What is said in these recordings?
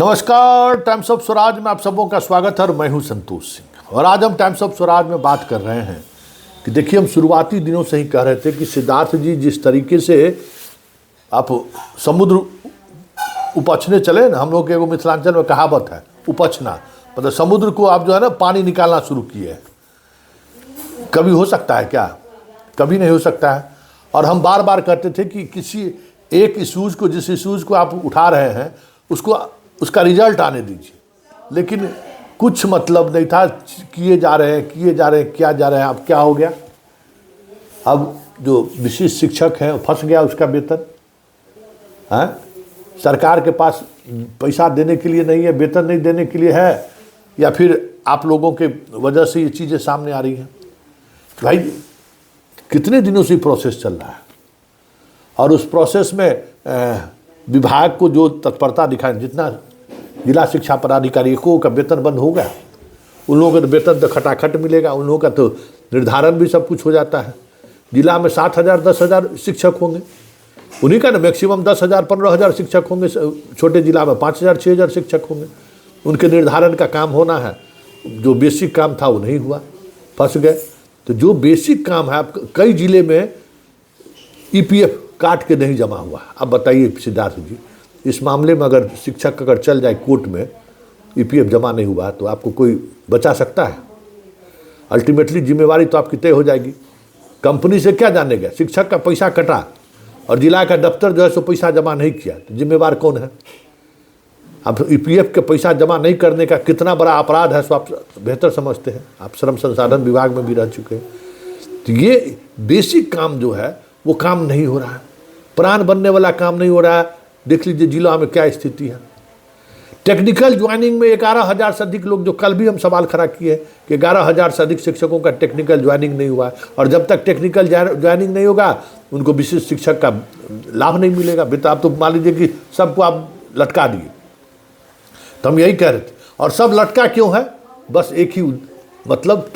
नमस्कार। Times of Swaraj में आप सबों का स्वागत है और मैं हूं संतोष सिंह। और आज हम टाइम्स ऑफ स्वराज में बात कर रहे हैं कि देखिए, हम शुरुआती दिनों से ही कह रहे थे कि सिद्धार्थ जी जिस तरीके से आप समुद्र उपछने चले ना, हम लोग के एगो मिथिलांचल में कहावत है उपछना, मतलब समुद्र को आप जो है ना पानी निकालना शुरू किए हैं। कभी हो सकता है क्या? कभी नहीं हो सकता है। और हम बार बार कहते थे कि किसी एक इशूज़ को, जिस इशूज़ को आप उठा रहे हैं उसका रिजल्ट आने दीजिए, लेकिन कुछ मतलब नहीं था। किए जा रहे हैं क्या जा रहे हैं। अब क्या हो गया? अब जो विशिष्ट शिक्षक है फंस गया, उसका वेतन है सरकार के पास पैसा देने के लिए नहीं है, वेतन नहीं देने के लिए है, या फिर आप लोगों के वजह से ये चीज़ें सामने आ रही हैं। भाई कितने दिनों से प्रोसेस चल रहा है और उस प्रोसेस में विभाग को जो तत्परता दिखाए, जितना जिला शिक्षा पदाधिकारी को का वेतन बंद हो गया, उन लोगों का तो वेतन तो खटाखट मिलेगा, उन लोगों का तो निर्धारण भी सब कुछ हो जाता है। जिला में 7,000 10,000 शिक्षक होंगे, उन्हीं का ना मैक्सिमम 10,000 15,000 शिक्षक होंगे। छोटे जिला में 5,000 6,000 शिक्षक होंगे। उनके निर्धारण का काम होना है, जो बेसिक काम था वो नहीं हुआ, फंस गए। तो जो बेसिक काम है, आप कई जिले में EPF काट के नहीं जमा हुआ। अब बताइए सिद्धार्थ जी, इस मामले में अगर शिक्षक अगर चल जाए कोर्ट में, EPF जमा नहीं हुआ तो आपको कोई बचा सकता है? अल्टीमेटली जिम्मेवारी तो आपकी तय हो जाएगी। कंपनी से क्या जाने गया, शिक्षक का पैसा कटा और जिला का दफ्तर जो है सो पैसा जमा नहीं किया, तो जिम्मेवार कौन है? अब EPF के पैसा जमा नहीं करने का कितना बड़ा अपराध है सो आप बेहतर समझते हैं। आप श्रम संसाधन विभाग में भी रह चुके हैं। तो ये बेसिक काम जो है वो काम नहीं हो रहा है, प्राण बनने वाला काम नहीं हो रहा है। देख लीजिए जिला में क्या स्थिति है। टेक्निकल ज्वाइनिंग में 11,000 से अधिक लोग, जो कल भी हम सवाल खड़ा किए कि 11,000 से अधिक शिक्षकों का टेक्निकल ज्वाइनिंग नहीं हुआ है, और जब तक टेक्निकल ज्वाइनिंग नहीं होगा उनको विशिष्ट शिक्षक का लाभ नहीं मिलेगा। बेटा आप तो मान लीजिए कि सबको आप लटका दिए, तो हम यही कह रहे थे। और सब लटका क्यों है? बस एक ही मतलब,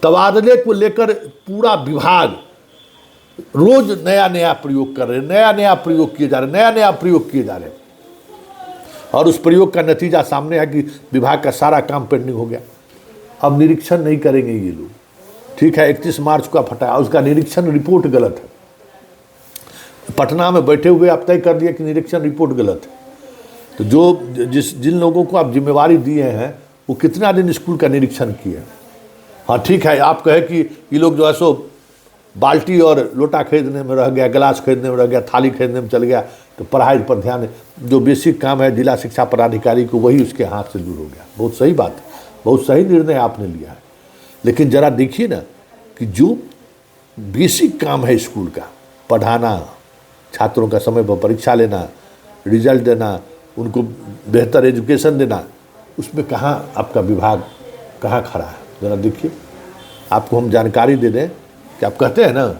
तबादले को लेकर पूरा विभाग रोज नया नया प्रयोग कर रहे हैं, नया प्रयोग किए जा रहे हैं। और उस प्रयोग का नतीजा सामने है कि विभाग का सारा काम पेंडिंग हो गया। अब निरीक्षण नहीं करेंगे ये लोग, ठीक है। 31 मार्च को आप हटाया, उसका निरीक्षण रिपोर्ट गलत है। पटना में बैठे हुए आप तय कर दिया कि निरीक्षण रिपोर्ट गलत है। तो जिन लोगों को आप जिम्मेवारी दिए हैं वो कितना दिन स्कूल का निरीक्षण किए? हाँ ठीक है, आप कहे कि ये लोग जो है सो बाल्टी और लोटा खरीदने में रह गया, गिलास खरीदने में रह गया, थाली खरीदने में चल गया, तो पढ़ाई पर ध्यान, जो बेसिक काम है जिला शिक्षा पदाधिकारी को, वही उसके हाथ से दूर हो गया। बहुत सही बात है, बहुत सही निर्णय आपने लिया है। लेकिन ज़रा देखिए ना कि जो बेसिक काम है स्कूल का, पढ़ाना, छात्रों का समय पर परीक्षा लेना, रिजल्ट देना, उनको बेहतर एजुकेशन देना, उसमें कहाँ आपका विभाग कहाँ खड़ा है? ज़रा देखिए। आपको हम जानकारी दे दें कि आप कहते हैं ना,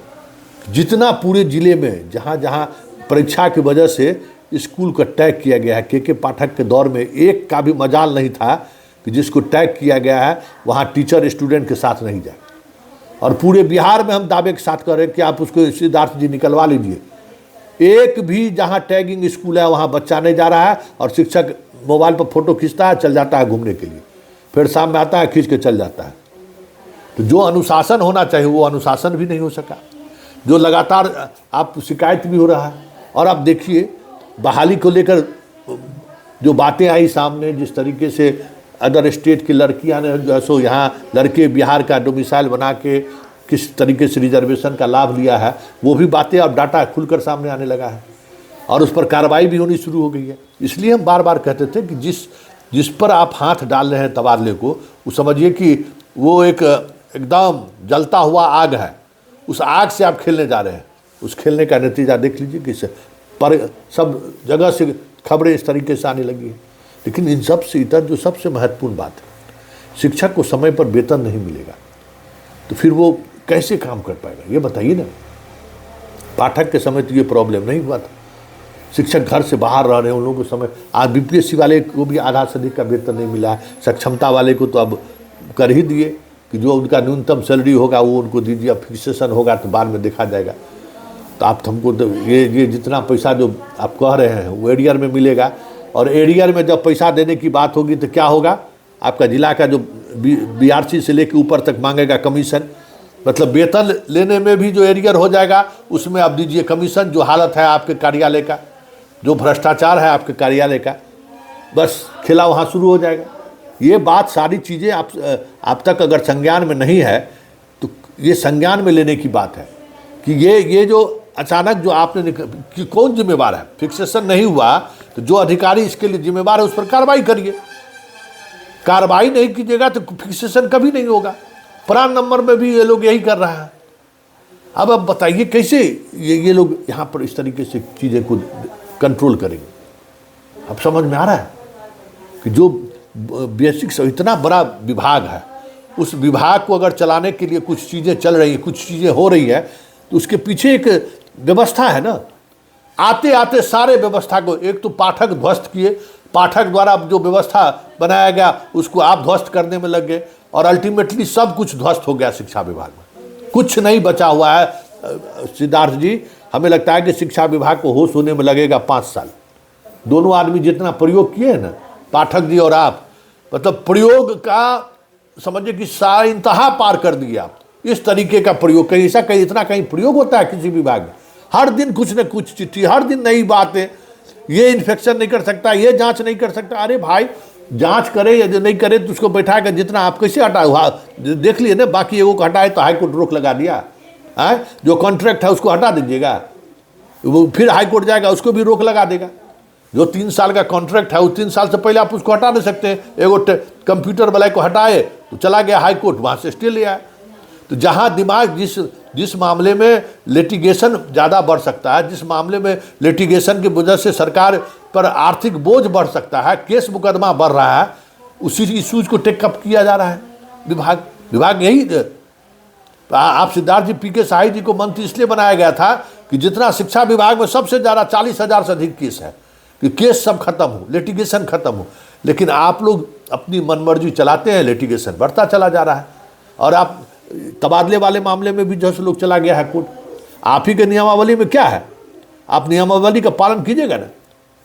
जितना पूरे ज़िले में जहाँ जहाँ परीक्षा की वजह से स्कूल को टैग किया गया है, के पाठक के दौर में एक का भी मजाल नहीं था कि जिसको टैग किया गया है वहाँ टीचर स्टूडेंट के साथ नहीं जाए। और पूरे बिहार में हम दावे के साथ कह रहे हैं कि आप उसको सिद्धार्थ जी निकलवा लीजिए, एक भी जहाँ टैगिंग स्कूल है वहाँ बच्चा नहीं जा रहा है, और शिक्षक मोबाइल पर फोटो खींचता है, चल जाता है घूमने के लिए, फिर शाम में आता है खींच के चल जाता है। तो जो अनुशासन होना चाहिए वो अनुशासन भी नहीं हो सका। जो लगातार आप शिकायत भी हो रहा है। और आप देखिए बहाली को लेकर जो बातें आई सामने, जिस तरीके से अदर स्टेट की लड़कियां ने जो है सो यहाँ लड़के बिहार का डोमिसाइल बना के किस तरीके से रिजर्वेशन का लाभ लिया है, वो भी बातें अब डाटा खुलकर सामने आने लगा है और उस पर कार्रवाई भी होनी शुरू हो गई है। इसलिए हम बार बार कहते थे कि जिस पर आप हाथ डाल रहे हैं तबादले को, वो समझिए कि वो एकदम जलता हुआ आग है। उस आग से आप खेलने जा रहे हैं। उस खेलने का नतीजा देख लीजिए कि पर सब जगह से खबरें इस तरीके से आने लगी हैं। लेकिन इन सब से इतर जो सबसे महत्वपूर्ण बात है, शिक्षक को समय पर वेतन नहीं मिलेगा तो फिर वो कैसे काम कर पाएगा, ये बताइए ना। पाठक के समय तो ये प्रॉब्लम नहीं हुआ था, शिक्षक घर से बाहर रह रहे हैं, उन लोगों को समय, आज BPSC वाले को भी आधा से अधिक का वेतन नहीं मिला है। सक्षमता वाले को तो अब कर ही दिए कि जो उनका न्यूनतम सैलरी होगा वो उनको दीजिए, अब फिक्सेशन होगा तो बाद में देखा जाएगा। तो आप हमको तो ये जितना पैसा जो आप कह रहे हैं वो एरियर में मिलेगा, और एरियर में जब पैसा देने की बात होगी तो क्या होगा, आपका जिला का जो बीआरसी से लेकर ऊपर तक मांगेगा कमीशन, मतलब वेतन लेने में भी जो एरियर हो जाएगा उसमें आप दीजिए कमीशन। जो हालत है आपके कार्यालय का, जो भ्रष्टाचार है आपके कार्यालय का, बस खेला वहाँ शुरू हो जाएगा। ये बात सारी चीज़ें आप तक अगर संज्ञान में नहीं है तो ये संज्ञान में लेने की बात है कि ये जो अचानक जो आपने कि कौन जिम्मेवार है। फिक्सेशन नहीं हुआ तो जो अधिकारी इसके लिए जिम्मेवार है उस पर कार्रवाई करिए। कार्रवाई नहीं कीजिएगा तो फिक्सेशन कभी नहीं होगा। प्राण नंबर में भी ये लोग यही कर रहा है। अब बताइए कैसे ये लोग यहाँ पर इस तरीके से चीज़ें को कंट्रोल करेंगे। अब समझ में आ रहा है कि जो बेसिक इतना बड़ा विभाग है, उस विभाग को अगर चलाने के लिए कुछ चीज़ें चल रही हैं, कुछ चीज़ें हो रही है, तो उसके पीछे एक व्यवस्था है ना। आते आते सारे व्यवस्था को एक तो पाठक ध्वस्त किए, पाठक द्वारा जो व्यवस्था बनाया गया उसको आप ध्वस्त करने में लग गए और अल्टीमेटली सब कुछ ध्वस्त हो गया शिक्षा विभाग में। कुछ नहीं बचा हुआ है सिद्धार्थ जी। हमें लगता है कि शिक्षा विभाग को होश होने में लगेगा 5 साल। दोनों आदमी जितना प्रयोग किए हैं ना, पाठक जी और आप, मतलब प्रयोग का समझिए कि सारा इंतहा पार कर दिया आप। इस तरीके का प्रयोग कहीं ऐसा कहीं इतना कहीं प्रयोग होता है किसी विभाग में। हर दिन कुछ न कुछ चिट्ठी, हर दिन नई बातें, ये इन्फेक्शन नहीं कर सकता, ये जांच नहीं कर सकता। अरे भाई जांच करे या नहीं करे तो उसको बैठाकर जितना आप कैसे हटाए देख लिए ना। बाकी एगो को हटाए तो हाईकोर्ट रोक लगा दिया है। जो कॉन्ट्रैक्ट है उसको हटा दीजिएगा, वो फिर हाईकोर्ट जाएगा उसको भी रोक लगा देगा। जो 3 साल का कॉन्ट्रैक्ट है उस 3 साल से पहले आप उसको हटा नहीं सकते हैं। एगो कंप्यूटर वाले को हटाए तो चला गया हाईकोर्ट, वहाँ से स्टे ले आया। तो जहाँ दिमाग जिस मामले में लिटिगेशन ज़्यादा बढ़ सकता है, जिस मामले में लिटिगेशन की वजह से सरकार पर आर्थिक बोझ बढ़ सकता है, केस मुकदमा बढ़ रहा है, उसी इशूज को टेकअप किया जा रहा है विभाग यही। आप सिद्धार्थ जी पीके साही जी को मंत्री इसलिए बनाया गया था कि जितना शिक्षा विभाग में सबसे ज़्यादा 40,000 से अधिक केस है, कि केस सब खत्म हो, लिटिगेशन खत्म हो। लेकिन आप लोग अपनी मनमर्जी चलाते हैं, लिटिगेशन बढ़ता चला जा रहा है। और आप तबादले वाले मामले में भी जो लोग चला गया है कोर्ट। आप ही के नियमावली में क्या है, आप नियमावली का पालन कीजिएगा ना।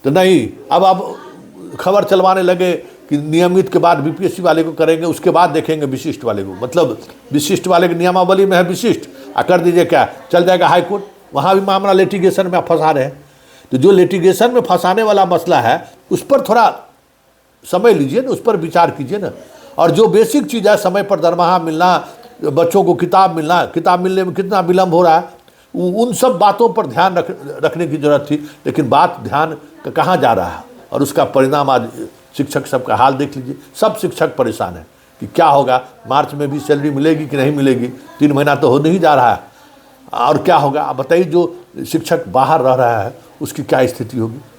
तो नहीं, अब आप खबर चलवाने लगे कि नियमित के बाद बीपीएससी वाले को करेंगे, उसके बाद देखेंगे विशिष्ट वाले को। मतलब विशिष्ट वाले की नियमावली में है विशिष्ट, कर दीजिए क्या, चल जाएगा हाई कोर्ट। वहाँ भी मामला लिटिगेशन में आप फंसा रहे हैं। तो जो लिटिगेशन में फंसाने वाला मसला है उस पर थोड़ा समय लीजिए ना, उस पर विचार कीजिए ना। और जो बेसिक चीज़ है, समय पर दरमाहा मिलना, बच्चों को किताब मिलना, किताब मिलने में कितना विलम्ब हो रहा है, उन सब बातों पर ध्यान रखने की जरूरत थी। लेकिन बात ध्यान कहाँ जा रहा है और उसका परिणाम आज शिक्षक सबका हाल देख लीजिए। सब शिक्षक परेशान है कि क्या होगा, मार्च में भी सैलरी मिलेगी कि नहीं मिलेगी, 3 महीना तो हो नहीं जा रहा है, और क्या होगा। अब बताइए जो शिक्षक बाहर रह रहा है उसकी क्या स्थिति होगी।